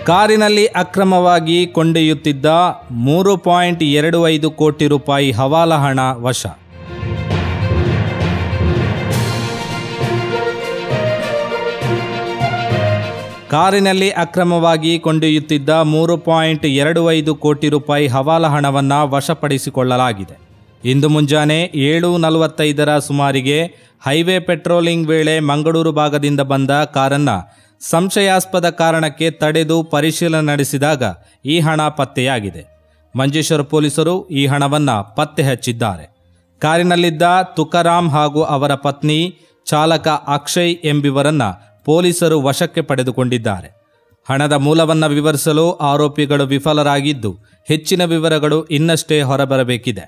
ಕಾರಿನಲ್ಲಿ ಅಕ್ರಮವಾಗಿ ಕೊಂಡೊಯ್ಯುತ್ತಿದ್ದ 3.25 ಕೋಟಿ ರೂಪಾಯಿ ಹವಾಲಾ ಹಣ ವಶ. ಕಾರಿನಲ್ಲಿ ಅಕ್ರಮವಾಗಿ ಕೊಂಡೊಯ್ಯುತ್ತಿದ್ದ 3.25 ಕೋಟಿ ರೂಪಾಯಿ ಹವಾಲಾ ಹಣವನ್ನು ವಶಪಡಿಸಿಕೊಳ್ಳಲಾಗಿದೆ. ಇಂದು ಮುಂಜಾನೆ 7:45 ಸುಮಾರಿಗೆ ಹೈವೇ ಪೆಟ್ರೋಲಿಂಗ್ ವೇಳೆ ಮಂಗಳೂರು ಭಾಗದಿಂದ ಬಂದ ಕಾರನ್ನು ಸಂಶಯಾಸ್ಪದ ಕಾರಣಕ್ಕೆ ತಡೆದು ಪರಿಶೀಲನೆ ನಡೆಸಿದಾಗ ಈ ಹಣ ಪತ್ತೆಯಾಗಿದೆ. ಮಂಜೇಶ್ವರ ಪೊಲೀಸರು ಈ ಹಣವನ್ನು ಪತ್ತೆ ಹಚ್ಚಿದ್ದಾರೆ. ಕಾರಿನಲ್ಲಿದ್ದ ತುಕಾರಾಮ್ ಹಾಗೂ ಅವರ ಪತ್ನಿ ಚಾಲಕ ಅಕ್ಷಯ್ ಎಂಬಿವರನ್ನು ಪೊಲೀಸರು ವಶಕ್ಕೆ ಪಡೆದುಕೊಂಡಿದ್ದಾರೆ. ಹಣದ ಮೂಲವನ್ನು ವಿವರಿಸಲು ಆರೋಪಿಗಳು ವಿಫಲರಾಗಿದ್ದು ಹೆಚ್ಚಿನ ವಿವರಗಳು ಇನ್ನಷ್ಟೇ ಹೊರಬರಬೇಕಿದೆ.